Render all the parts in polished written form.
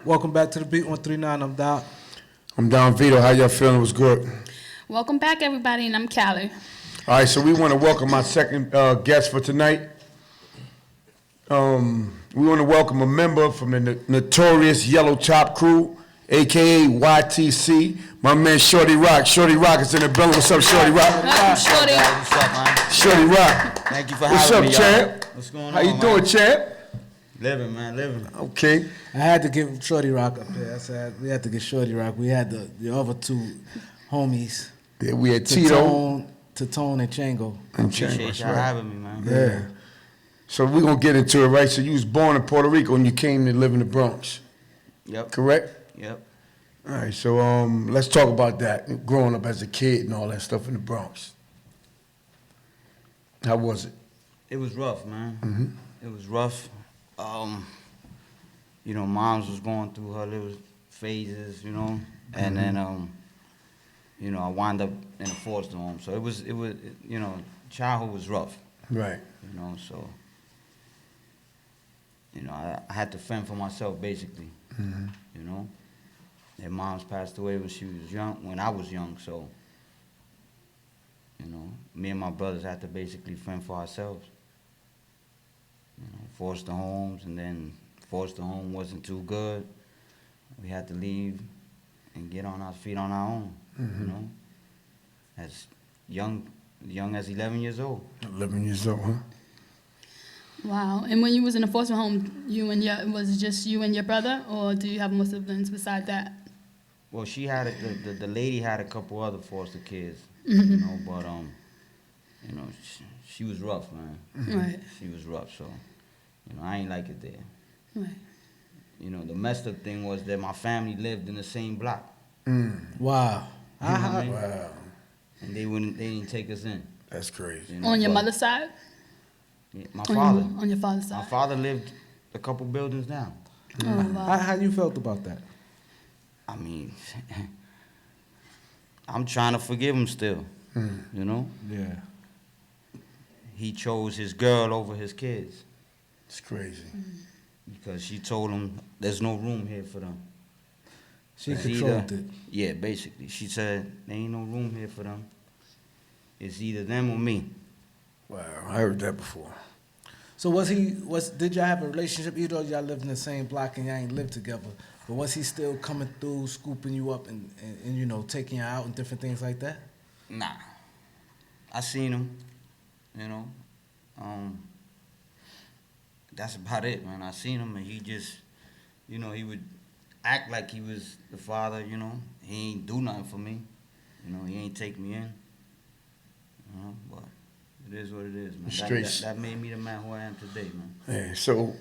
Welcome back to the Beat 139. I'm Doc. I'm Don Vito. How y'all feeling? Was good? Welcome back, everybody, and I'm Callie. All right, so we want to welcome our second guest for tonight. We want to welcome a member from the notorious Yellow Top Crew, a.k.a. YTC, my man Shorty Roc. Shorty Roc is in the building. What's up, Shorty Roc? Shorty. What's up, man? Shorty Roc. Thank you for What's having up, me, champ? What's going on, How you doing, champ? Living, man, living. Okay. I had to get Shorty Roc up there. I said we had to get Shorty Roc. We had the other two homies. Yeah, we had Titon Titon and Chango. and Chango. Appreciate y'all having me, man. Yeah. So we're going to get into it, right? So you was born in Puerto Rico and you came to live in the Bronx, Yep. correct? Yep. All right, so let's talk about that, growing up as a kid and all that stuff in the Bronx. How was it? It was rough, man. Mm-hmm. It was rough. You know, moms was going through her little phases, you know, and then, you know, I wound up in a foster home. So it was, you know, childhood was rough, Right. you know, so, you know, I had to fend for myself, basically, you know. Their moms passed away when I was young, so, you know, me and my brothers had to basically fend for ourselves. You know, foster homes, and then foster home wasn't too good. We had to leave and get on our feet on our own, you know, as young as 11 years old. 11 years old, huh? Wow. And when you was in a foster home, was it just you and your brother, or do you have more siblings beside that? Well, she had the lady had a couple other foster kids, you know, but you know, she was rough, man. Right. She was rough, so you know, I ain't like it there. Right. You know, the messed up thing was that my family lived in the same block, Wow. You know what I mean? Wow. and they didn't take us in. That's crazy. You know, On your but- mother's side? Yeah, my On father. on your father's My side? father lived a couple buildings down. Oh, wow. How you felt about that? I mean, I'm trying to forgive him still, you know? Yeah. He chose his girl over his kids It's crazy. because she told him there's no room here for them. She It's controlled either- it. Yeah, basically. She said, there ain't no room here for them. It's either them or me. Wow, I heard that before. So did y'all have a relationship, even though y'all lived in the same block and y'all ain't lived together? But was he still coming through, scooping you up and you know, taking you out and different things like that? Nah. I seen him, you know. That's about it, man. I seen him and he just, you know, he would act like he was the father, you know. He ain't do nothing for me. You know, he ain't take me in. You know, but it is what it is, man. Straight- That made me the man who I am today, man. Yeah, so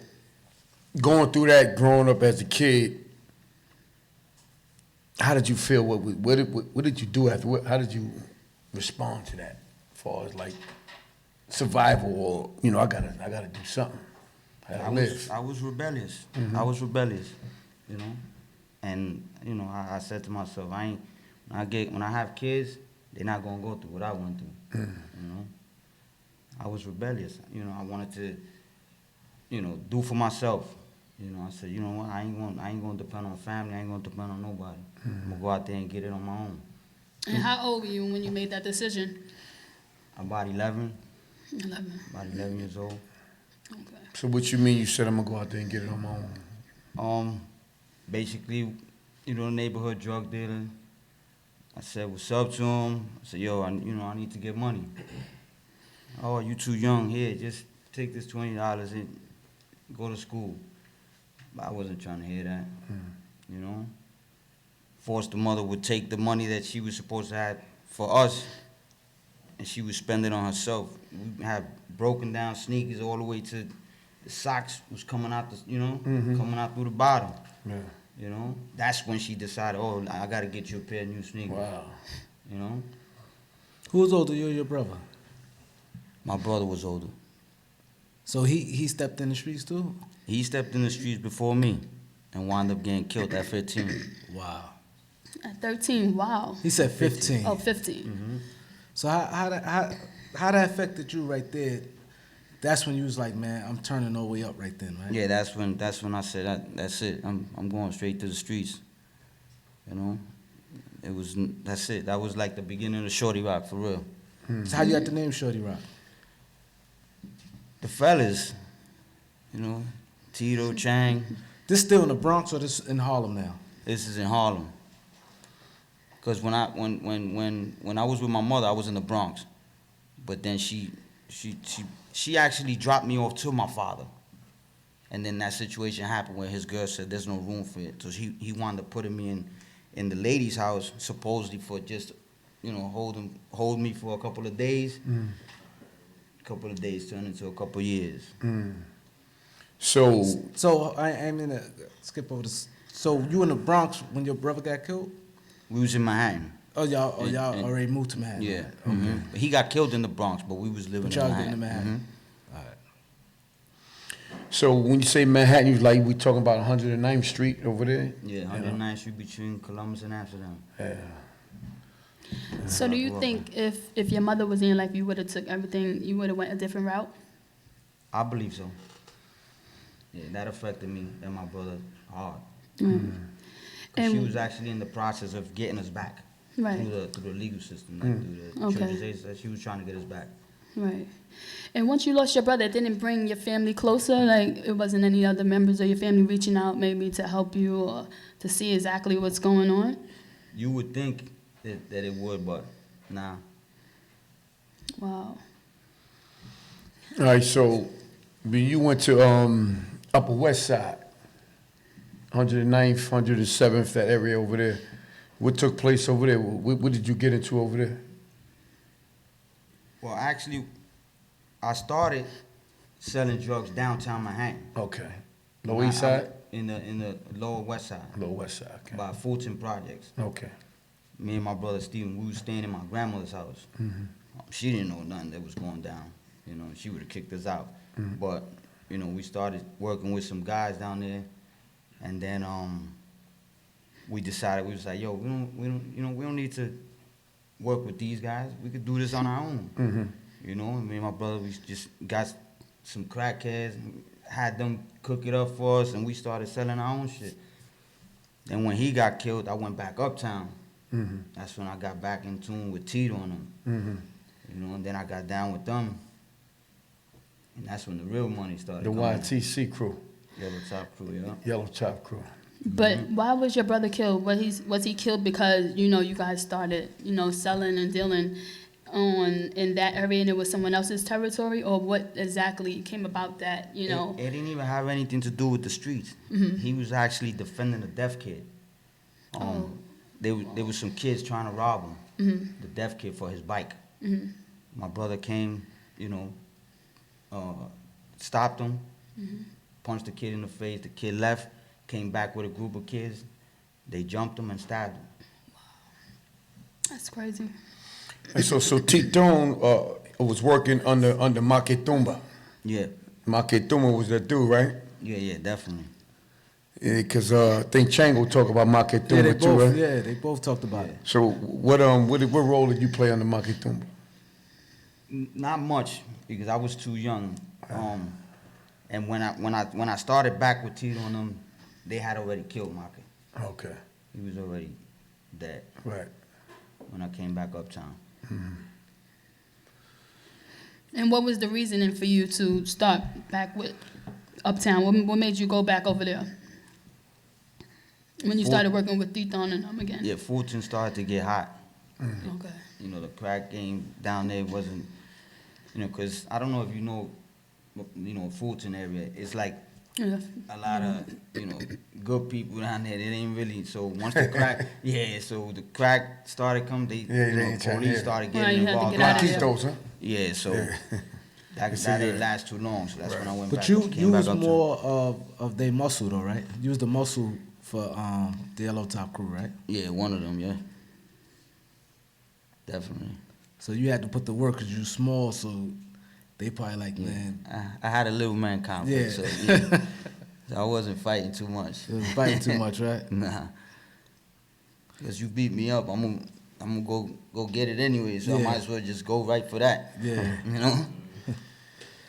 going through that, growing up as a kid, how did you feel? What did you do after? How did you respond to that? As far as like survival, or you know, I gotta do something. I gotta live. I was rebellious. I was rebellious, you know. And you know, I said to myself, when I have kids, they're not gonna go through what I went through. You know, I was rebellious. You know, I wanted to, you know, do for myself. You know, I said, you know what, I ain't gonna depend on family. I ain't gonna depend on nobody. I'm gonna go out there and get it on my own. And how old were you when you made that decision? I'm about 11, 11. about 11 years old. Okay. So what you mean? You said I'm gonna go out there and get it on my own. Basically, you know, neighborhood drug dealer. I said, what's up to him? I said, yo, I need to get money. Oh, you too young. Here, just take this $20 and go to school. But I wasn't trying to hear that, you know. Foster mother would take the money that she was supposed to have for us, and she would spend it on herself. We had broken down sneakers all the way to the socks was coming out, coming out through the bottom. Yeah. You know, that's when she decided, oh, I got to get you a pair of new sneakers. Wow. You know, Who was older, you or your brother? my brother was older. So he stepped in the streets too? He stepped in the streets before me and wound up getting killed at 15. Wow. At 13, wow. He said 15. Oh, 15. So how that affected you right there, that's when you was like, man, I'm turning all the way up right then, right? Yeah, that's when I said that's it. I'm going straight to the streets. You know, that's it. That was like the beginning of Shorty Roc for real. So how you got the name Shorty Roc? The fellas, you know, Tito, Chang. This still in the Bronx or this in Harlem now? This is in Harlem. Cause when I was with my mother, I was in the Bronx, but then she actually dropped me off to my father, and then that situation happened where his girl said there's no room for it, so he wound up putting me in the lady's house supposedly for just, you know, hold me for a couple of days. A couple of days turned into a couple of years. So I mean to skip over this. So you in the Bronx when your brother got killed? We was in Manhattan. Oh y'all already moved to Manhattan. Yeah. Right? Okay. He got killed in the Bronx, but we was living But y'all in was Manhattan. in Manhattan. Mhm. All right. So when you say Manhattan, you like we talking about 109th Street over there? Yeah, 109th Street between Columbus and Amsterdam. Yeah. So do you think if your mother was in your life, you would have took everything, you would have went a different route? I believe so. Yeah, that affected me and my brother hard. Mm. Cause she And- was actually in the process of getting us back Right. through the legal system, like through the Okay. children's aid. So she was trying to get us back. Right. And once you lost your brother, it didn't bring your family closer? Like, it wasn't any other members of your family reaching out maybe to help you or to see exactly what's going on? You would think that it would, but nah. Wow. All right, so when you went to Upper West Side, 109th, 107th, that area over there, what took place over there? What did you get into over there? Well, actually, I started selling drugs downtown Manhattan. Okay. Lower East Side? In the Lower West Side. Lower West Side, okay. By Fulton Projects. Okay. Me and my brother Steven, we was staying in my grandmother's house. She didn't know nothing that was going down. You know, she would have kicked us out. But, you know, we started working with some guys down there, and then we decided, we was like, yo, we don't need to work with these guys. We could do this on our own. You know, me and my brother, we just got some crackheads, had them cook it up for us, and we started selling our own shit. Then when he got killed, I went back uptown. That's when I got back in tune with Titon them. You know, and then I got down with them. And that's when the real money started The coming. YTC crew, Yellow Top Crew, yeah. Yellow Top crew. But why was your brother killed? Was he killed because, you know, you guys started, you know, selling and dealing in that area and it was someone else's territory? Or what exactly came about that, you know? It didn't even have anything to do with the streets. He was actually defending a deaf kid. There was some kids trying to rob him, the deaf kid, for his bike. My brother came, you know, stopped him, punched the kid in the face. The kid left, came back with a group of kids. They jumped him and stabbed him. That's crazy. And so Titon was working under Maketumba. Yeah, Maketumba was that dude, right? yeah, definitely. Yeah, because I think Chango talk about Yeah, Maketumba too, right? they both talked about it. So what role did you play under Maketumba? Not much, because I was too young. And when I started back with Tito and them, they had already killed Maka. Okay, He was already dead right. when I came back uptown. And what was the reasoning for you to start back with Uptown? What made you go back over there? When you started working with Titon and them again? Yeah, Fulton started to get hot. Okay. You know, the crack game down there wasn't, you know, because I don't know if you know, Fulton area, it's like Yeah. a lot of, you know, good people down there. They ain't really, so once the crack, so the crack started coming, police started Right, getting you had to involved. get out of there. Titos, huh? Yeah, so that didn't last too long, so that's when I went back. But you came back was uptown. more of their muscle though, right? You was the muscle for the Yellow Top Crew, right? Yeah, one of them, yeah. Definitely. So you had to put the work because you small, so they probably like, man, I had a little man complex, Yeah. so yeah. So I wasn't fighting too much. it was biting too much, right? Nah. Because you beat me up, I'm gonna go get it anyway, so I Yeah. might as well just go right for that. Yeah. You know?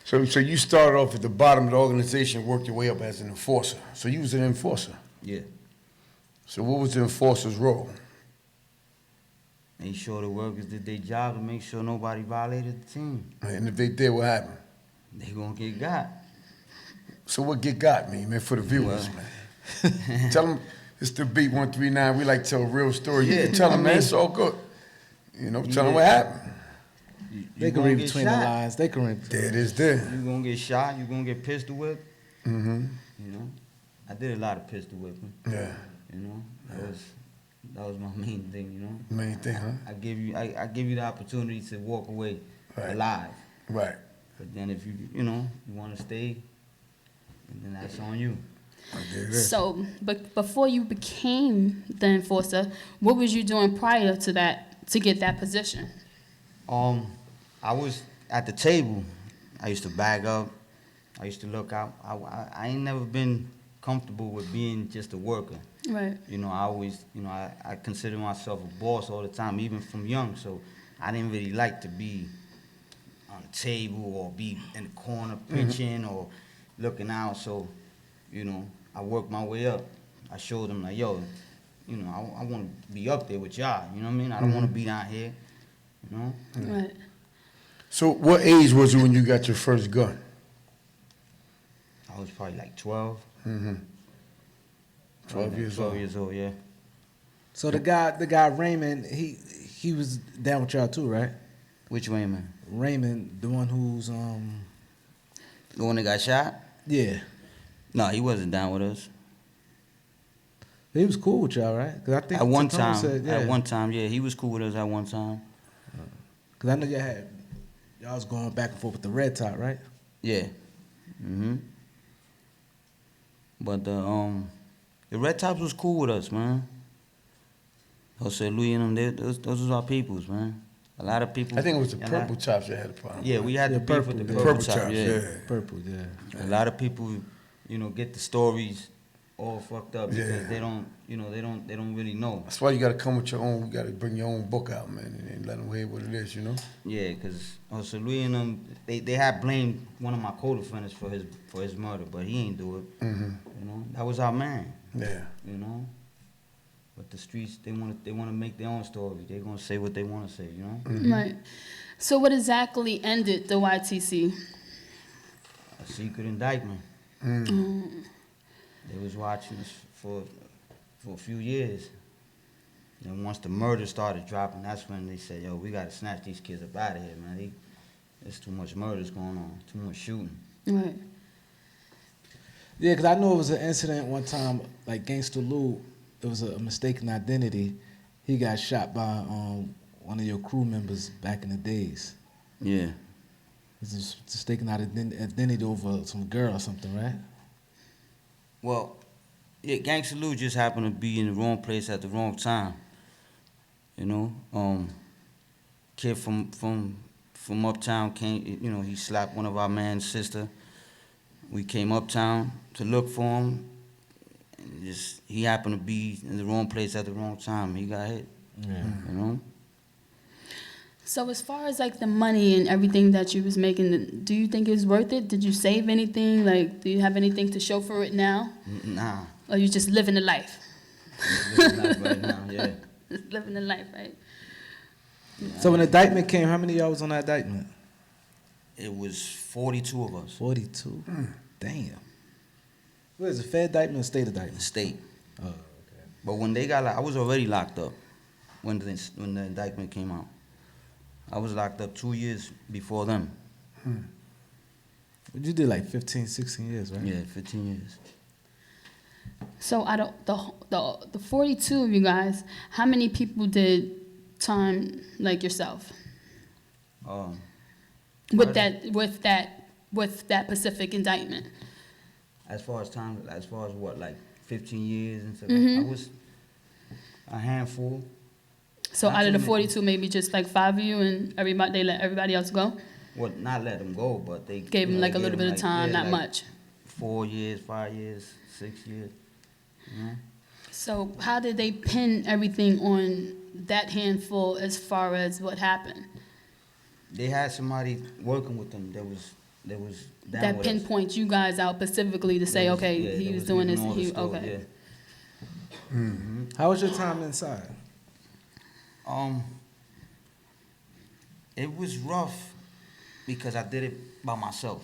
So you started off at the bottom of the organization, worked your way up as an enforcer. So you was an enforcer. Yeah. So what was the enforcer's role? Make sure the workers did their job to make sure nobody violated the team. And if they did, what happened? They gonna get got. So what get got me, man, for the viewers, Well. man? Tell them it's the Beat 139. We like to tell a real story. You Yeah, can tell them, I man, mean- it's all good. You know, tell them Yeah. what happened. They can read between the lines. They can read. There it is there. You gonna get shot. You gonna get pistol whipped. Mm-hmm. You know, I did a lot of pistol whipping. Yeah. You know, that was my main thing. You know, Main thing, huh? I give you the opportunity to walk away Right. alive. Right. But then if you want to stay, then that's on you. There it is. So, but before you became the enforcer, what was you doing prior to that to get that position? I was at the table. I used to bag up. I used to look out. I ain't never been comfortable with being just a worker. Right. You know, I always, I consider myself a boss all the time, even from young. So I didn't really like to be on the table or be in the corner pitching or looking out. So, I worked my way up. I showed them like, yo, I want to be up there with y'all. You know what I mean? I don't want to be down here. You know? Right. So what age was you when you got your first gun? I was probably like 12. Mm-hmm. 12 years old. 12 years old, yeah. So the guy Raymond, he was down with y'all too, right? Which Raymond? Raymond, the one who's The one that got shot? yeah, No, he wasn't down with us. he was cool with y'all, right? Cause I think At one Titon time, said, yeah. at one time, yeah, he was cool with us at one time. Cause I know y'all was going back and forth with the red top, right? Yeah. But the Red Tops was cool with us, man. Jose Louis and them, those was our peoples, man. A lot of people. I think it was the and purple chops that had a problem. Yeah, we had Yeah, the beef purple, with the yeah. purple, Purple chops, chops, yeah. yeah. Purple, yeah. A lot of people, get the stories all fucked up because Yeah. they don't really know. That's why you got to come with your own. You got to bring your own book out, man, and let them hear what it is, you know. Yeah, because Jose Louis and them, they had blamed one of my co-defendants for his murder, but he ain't do it. Mm-hmm. That was our man. Yeah. But the streets, they want to make their own story. They're gonna say what they want to say, Right. So what exactly ended the YTC? A secret indictment. Mm. They was watching us for a few years. And once the murder started dropping, that's when they said, yo, we gotta snatch these kids up out of here, man. There's too much murders going on, too much shooting. Right. Yeah, because I know it was an incident one time, like Gangsta Lou, it was a mistaken identity. He got shot by one of your crew members back in the days. Yeah. It was a mistaken identity over some girl or something, right? Well, yeah, Gangsta Lou just happened to be in the wrong place at the wrong time. Kid from uptown came, he slapped one of our man's sister. We came uptown to look for him. And he happened to be in the wrong place at the wrong time. He got hit. Yeah. So as far as like the money and everything that you was making, do you think it was worth it? Did you save anything? Like, do you have anything to show for it now? Nah. Or you just living the life? Living life right now, yeah. Just living the life, right? So when the indictment came, how many of y'all was on that indictment? It was 42 of us. 42? Damn. What is it, Fed indictment or state The indictment? state. Oh, okay. But when they got I was already locked up when the indictment came out. I was locked up 2 years before them. But you did like 15, 16 years, right? Yeah, 15 years. So out of the 42 of you guys, how many people did time like yourself? With that Pacific indictment? As far as what, like 15 years and stuff, Mhm. I was a handful. So Not out of too the many. 42, maybe just like 5 of you and they let everybody else go? Well, not let them go, but they Gave them like a little bit of time, not much. 4 years, 5 years, 6 years. So how did they pin everything on that handful as far as what happened? They had somebody working with them that was They was down That with us. pinpoints you guys out specifically to say, They was- okay, yeah, he they was doing this. giving all the He, story, okay. yeah. How was your time inside? It was rough because I did it by myself.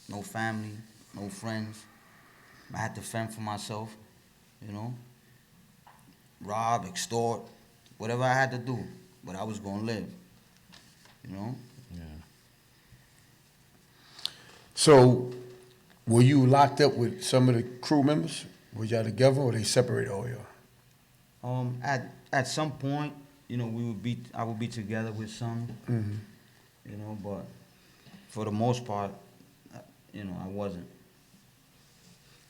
No family, no friends. I had to fend for myself, you know. Rob, extort, whatever I had to do, but I was gonna live, you know. Yeah. So, were you locked up with some of the crew members? Were y'all together or they separated all y'all? At some point, you know, I would be together with some, you know, but for the most part, you know, I wasn't.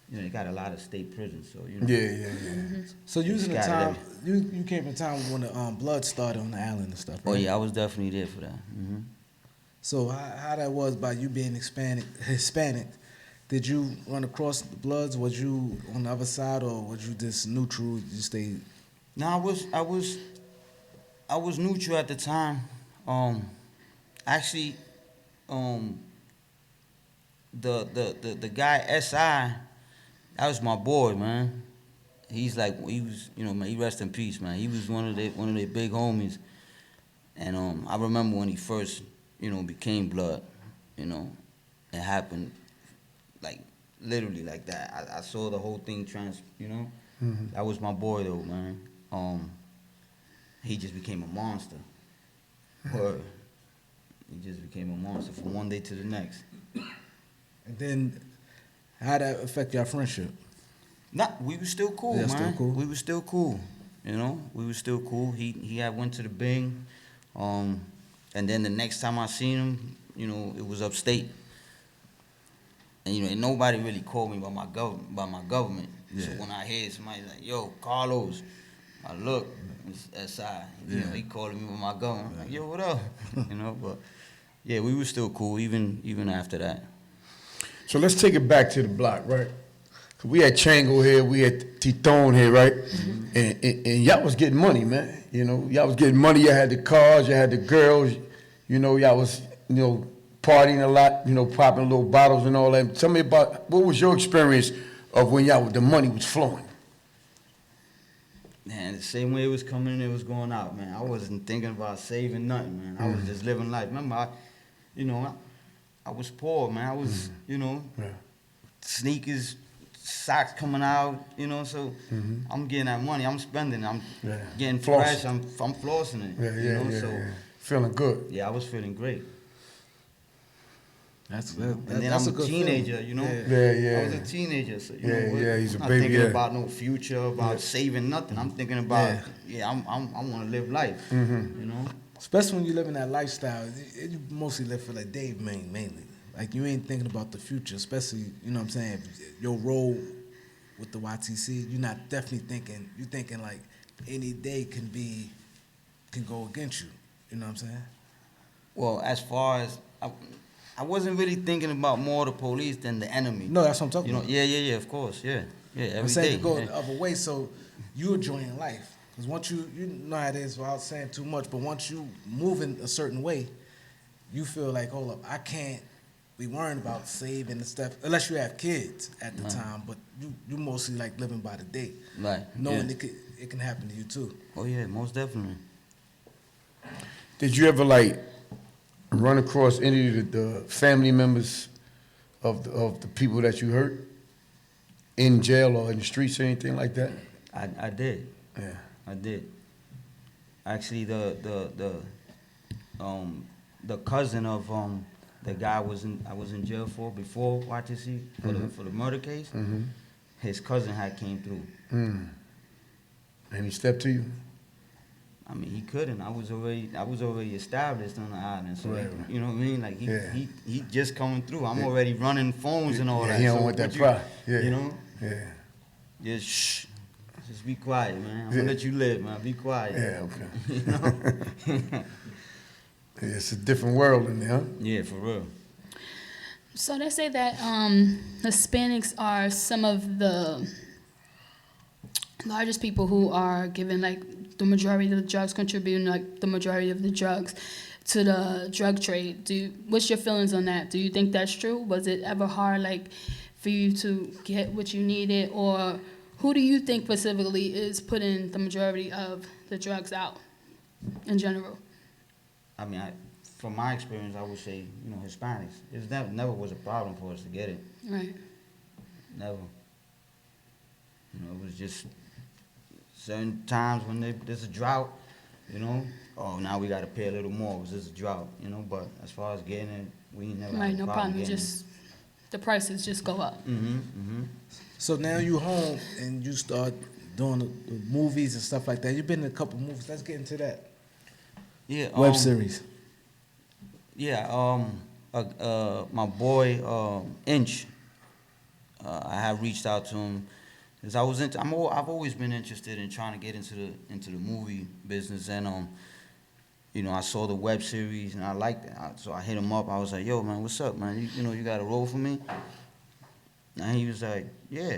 You know, you got a lot of state prisons, so you know. Yeah. So using the Scattered time, you came from time when the blood started on the island and stuff, right? Oh yeah, I was definitely there for that. So how that was by you being Hispanic, did you run across the Bloods? Was you on the other side or was you just neutral? You stayed. No, I was neutral at the time. Actually, the guy SI, that was my boy, man. He was, you know, man, he rest in peace, man. He was one of their big homies. And I remember when he first, you know, became Blood, you know, it happened like literally like that. I saw the whole thing you know. That was my boy though, man. He just became a monster. Word. He just became a monster from one day to the next. And then how that affect your friendship? Nah, we was still cool, Yeah, man. still cool? We was still cool. You know, we was still cool. He had went to the Bing, and then the next time I seen him, you know, it was upstate. And you know, and nobody really called me by my government. So Yeah. when I hear somebody like, "Yo, Carlos," I look, it's SI. You know, he calling me by my government. I'm like, "Yo, what up?" You know, but yeah, we were still cool even after that. So let's take it back to the block, right? 'Cause we had Chango here, we had Titon here, right? And y'all was getting money, man. You know, y'all was getting money. Y'all had the cars, y'all had the girls. You know, y'all was, you know, partying a lot. You know, popping little bottles and all that. Tell me about what was your experience of when the money was flowing. Man, the same way it was coming in, it was going out, man. I wasn't thinking about saving nothing, man. I was just living life. Remember, I was poor, man. I was, you know, sneakers, socks coming out, you know, so I'm getting that money. I'm spending it. I'm getting fresh. I'm flossing it. You know, so Feeling good. yeah, I was feeling great. And And then I'm a teenager, you know. Yeah. I was a teenager, so you Yeah, know. yeah, he's a I'm not baby, thinking yeah. about no future, about saving nothing. I'm thinking about, I want to live life, you know. Especially when you live in that lifestyle, you mostly live for the day mainly. Like you ain't thinking about the future, especially, you know what I'm saying, your role with the YTC, you're not definitely thinking, you're thinking like any day can go against you. You know what I'm saying? Well, as far as I wasn't really thinking about more the police than the enemy. No, that's what I'm talking You know, about. yeah, of course, yeah, every I'm saying day, to go yeah. the other way, so you're enjoying life. Because once you know how it is without saying too much, but once you move in a certain way, you feel like, hold up, I can't be worrying about saving and stuff, unless you have kids at the time, but you mostly like living by the day. Right. Knowing yeah. it can happen to you too. Oh yeah, most definitely. Did you ever like run across any of the family members of the people that you hurt in jail or in the streets or anything like that? I did. Yeah. I did. Actually, the cousin of the guy I was in jail for before YTC for the murder case. His cousin had came through. And he stepped to you? I mean, he couldn't. I was already established on the island, so Right. you know what I mean. Like he just coming through. I'm Yeah. already running phones and all Yeah, that. he don't so want that what pride. Yeah. You know, Yeah. just shh. Just be quiet, man. I'm Yeah. gonna let you live, man. Be quiet. Yeah, okay. You know? It's a different world in there, huh? Yeah, for real. So they say that Hispanics are some of the largest people who are given like the majority of the drugs, contributing like the majority of the drugs. to the drug trade. What's your feelings on that? Do you think that's true? Was it ever hard, like, for you to get what you needed, or who do you think specifically is putting the majority of the drugs out in general? I mean, from my experience, I would say, Hispanics. It never was a problem for us to get it. Right. Never. It was just certain times when there's a drought, oh, now we got to pay a little more because there's a drought, But as far as getting it, we never Right, had a no problem. Just the prices just go up. So now you home and you start doing the movies and stuff like that. You've been in a couple movies. Let's get into that. Yeah. Web series. Yeah. My boy Inch. I have reached out to him because I've always been interested in trying to get into the movie business, and I saw the web series and I liked it, so I hit him up. I was like, "Yo, man, what's up, man? You got a role for me?" And he was like, "Yeah,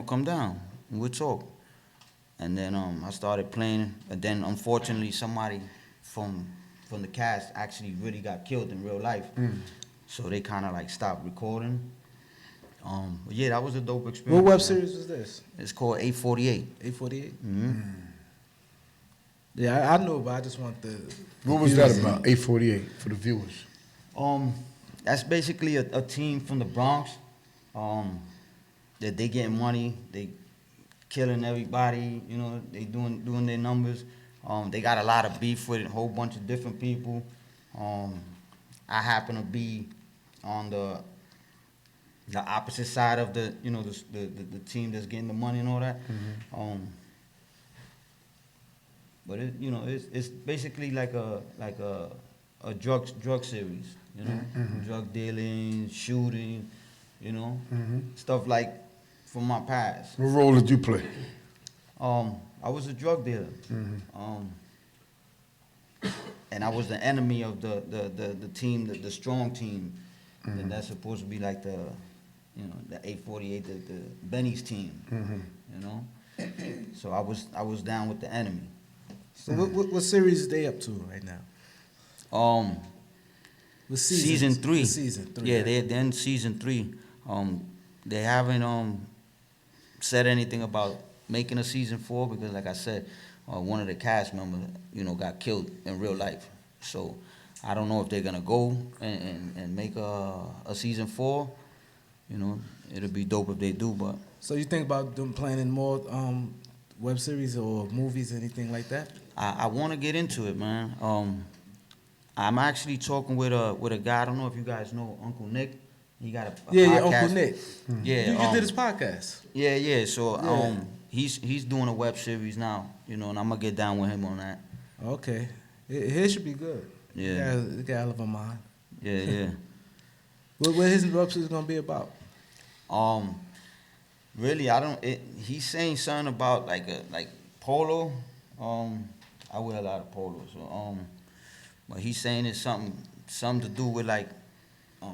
come down and we'll talk." And then I started playing, and then unfortunately somebody from the cast actually really got killed in real life, so they kind of like stopped recording. But yeah, that was a dope experience. What web series was this? It's called 848. 848? Mm-hmm. Yeah, I know, but I just want the... What was that about, 848, for the viewers? That's basically a team from the Bronx. That they getting money, they killing everybody, they doing their numbers. They got a lot of beef with a whole bunch of different people. I happen to be on the opposite side of the team that's getting the money and all that. But it's basically like a drug series, drug dealing, shooting, stuff like from my past. What role did you play? I was a drug dealer, and I was the enemy of the team, the strong team, and that's supposed to be like the 848, the Benny's team, So I was down with the enemy. So what series are they up to right now? What Season 3. Season 3. Yeah, right? they're in season 3. They haven't said anything about making a season 4 because, like I said, one of the cast members, got killed in real life. So I don't know if they're gonna go and make a season 4. It'll be dope if they do, but. So you think about them planning more web series or movies, anything like that? I want to get into it, man. I'm actually talking with a guy. I don't know if you guys know Uncle Nick. He got a Yeah, podcast. Uncle Nick. Yeah, you did his podcast. Yeah. So Yeah. he's doing a web series now, and I'm gonna get down with him on that. Okay, his should be good. Yeah. He got a hell of a mind. Yeah. What his web series gonna be about? Really, he's saying something about like polo. I wear a lot of polo, so but he's saying it's something to do with like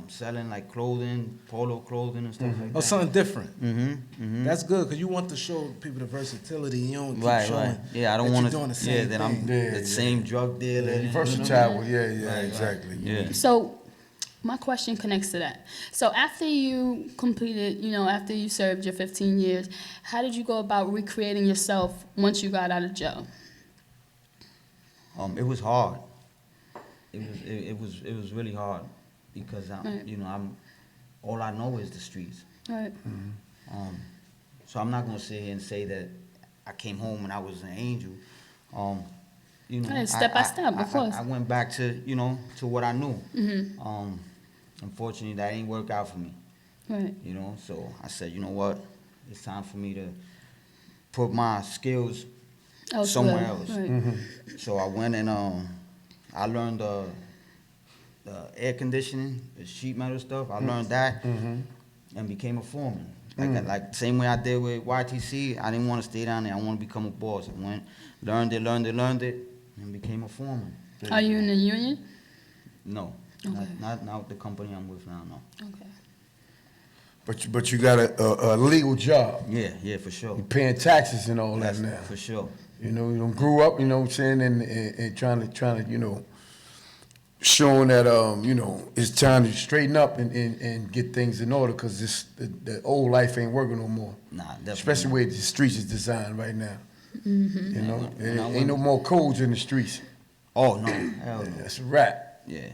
selling like clothing, polo clothing and stuff like that. Oh, something different. Mm-hmm. That's good because you want to show people the versatility. You don't keep Right. showing. Yeah, I don't that want you're doing the same Yeah, that I'm thing. the same drug dealer. Yeah, versatile. Yeah, exactly. Yeah. So my question connects to that. So after you completed, after you served your 15 years, how did you go about recreating yourself once you got out of jail? It was hard. It was really hard because Right. I'm all I know is the streets. Right. So I'm not gonna sit here and say that I came home and I was an angel. Right, step by step, of course. I went back to to what I knew. Unfortunately, that didn't work out for me. Right. So I said, you know what, it's time for me to put my skills somewhere else. Right. So I went and I learned the air conditioning, the sheet metal stuff. I learned that and became a foreman. Like same way I did with YTC. I didn't want to stay down there. I want to become a boss. I went, learned it, and became a foreman. Are you in the union? No, Okay. not with the company I'm with now. No. Okay. But you got a legal job. Yeah, for sure. You're paying taxes and all that now. For sure. You don't grew up, what I'm saying, and trying to, showing that you know, it's time to straighten up and get things in order, because the old life ain't working no more. Nah, definitely. Especially the way the streets is designed right now. You know, When I ain't no more codes in the streets. Oh no, hell no. That's a wrap. Yeah.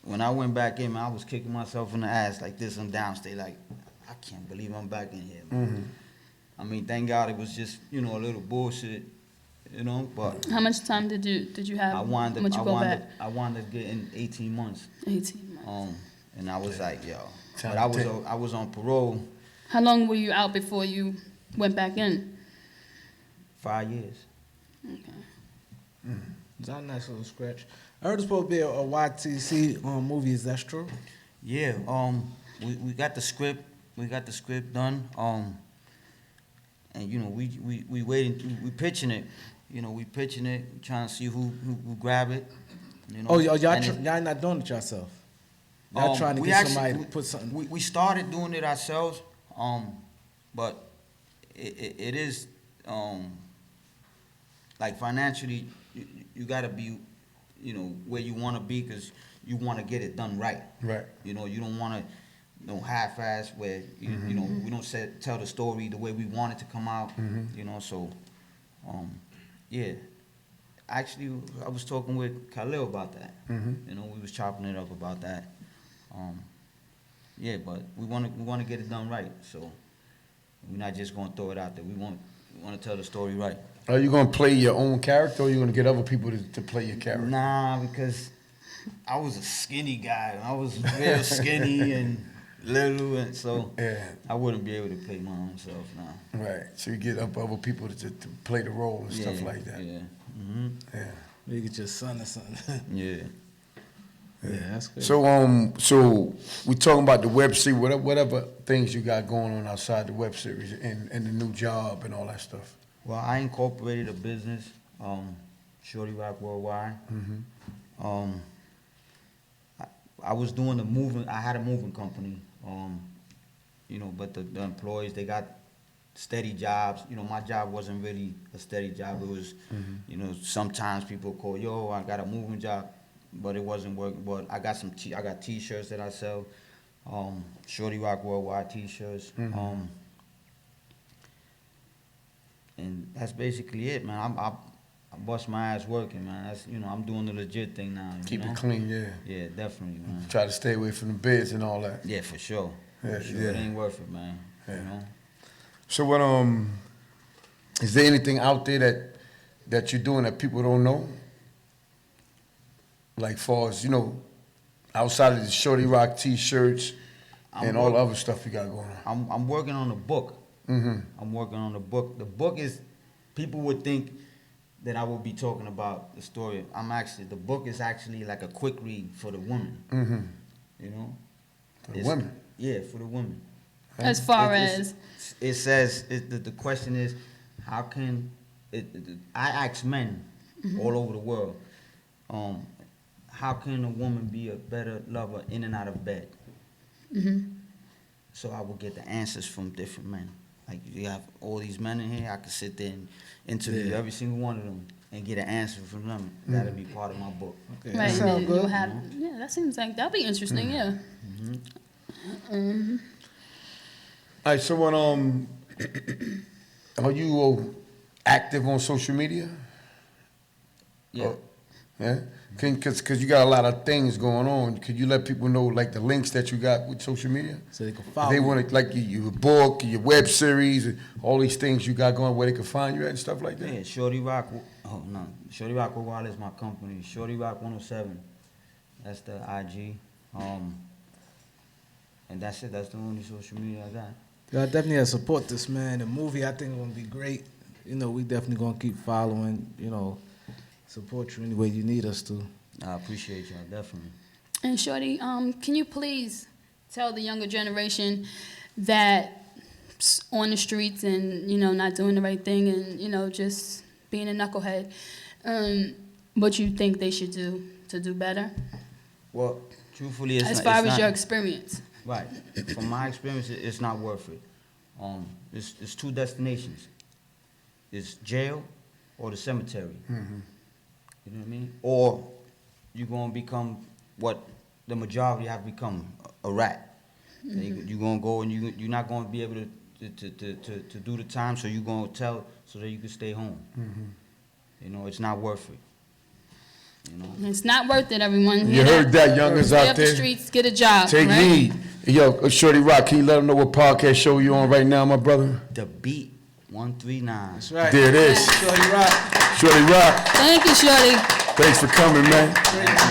When I went back in, man, I was kicking myself in the ass like this and downstate, like, I can't believe I'm back in here, man. I mean, thank God it was just, you know, a little bullshit, you know, but How much time did you have I wound when you go back? up getting 18 months. 18 months. And I was like, yo. Time But to take. I was on parole How long were you out before you went back in? 5 years. Okay. It's not a nice little scratch. I heard it's supposed to be a YTC movie. Is that true? Yeah, we got the script. We got the script done. And you know, we waiting. We pitching it. You know, we pitching it. We trying to see who grab it. You know. Oh, y'all And y'all not doing it yourself. Y'all trying to we get actually- somebody to we- put something. We started doing it ourselves. But it is like financially, you gotta be, you know, where you want to be, because you want to get it done right. Right. You know, you don't want to, you know, half-ass where you know, we don't tell the story the way we want it to come out. You know, so yeah. Actually, I was talking with Khalil about that. You know, we was chopping it up about that. Yeah, but we want to get it done right. So we're not just gonna throw it out there. We want to tell the story right. Are you gonna play your own character, or are you gonna get other people to play your character? Nah, because I was a skinny guy. I was real skinny and little, and so Yeah. I wouldn't be able to play my own self now. Right. So you get other people to play the role and stuff like that. Yeah. Yeah. You get your son or something. Yeah. Yeah, that's good. So we talking about the web series, whatever things you got going on outside the web series and the new job and all that stuff. Well, I incorporated a business, Shorty Roc Worldwide. I was doing the moving. I had a moving company, you know, but the employees, they got steady jobs. You know, my job wasn't really a steady job. It was, you know, sometimes people call, yo, I got a moving job, but it wasn't working. But I got I got T-shirts that I sell, Shorty Roc Worldwide T-shirts. And that's basically it, man. I bust my ass working, man. That's, you know, I'm doing the legit thing now. Keep you know? it clean, yeah. Yeah, definitely, man. Try to stay away from the bids and all that. Yeah, for sure. Yeah, For sure. yeah. It ain't worth it, man. Yeah. You know? So what is there anything out there that you're doing that people don't know? Like far as, you know, outside of the Shorty Roc T-shirts and all the other stuff you got going on. I'm working on a book. I'm working on a book. The book is, people would think that I will be talking about the story. The book is actually like a quick read for the women. You know? For the women? Yeah, for the women. As far as It says, the question is, how can, I ask men all over the world, how can a woman be a better lover in and out of bed? So I will get the answers from different men. Like, you have all these men in here, I can sit there and interview every single one of them and get an answer from them. That'll be part of my book. Okay, right, that sounds you'll good. have, yeah, that seems like that'll be interesting. Yeah. All right, so what, are you active on social media? Yeah. Yeah? Cause you got a lot of things going on. Could you let people know, like, the links that you got with social media? So they can If follow. they you. want to, like, your book, your web series, and all these things you got going, where they can find you at and stuff like that? Yeah, Shorty Roc. Oh no, Shorty Roc Worldwide is my company. Shorty Roc 107. That's the IG. And that's it. That's the only social media I got. Y'all definitely gotta support this, man. The movie, I think, gonna be great. You know, we definitely gonna keep following. You know, support you any way you need us to. I appreciate y'all, definitely. And Shorty, can you please tell the younger generation that on the streets and, you know, not doing the right thing and, you know, just being a knucklehead, what you think they should do to do better? Well, truthfully, it's As not, far it's as not, your experience. right. From my experience, it's not worth it. It's two destinations. It's jail or the cemetery. You know what I mean? Or you're gonna become what the majority have become, a rat. You gonna go and you're not gonna be able to do the time, so you gonna tell so that you can stay home. You know, it's not worth it. You know, It's not worth it, everyone. You heard that, youngers Stay out up the there? streets, get a job. Take right? heed. Yo, Shorty Roc, can you let them know what podcast show you on right now, my brother? The Beat 139. That's right. There it is. Shorty Roc. Shorty Roc, Thank you, Shorty. thanks for coming, man.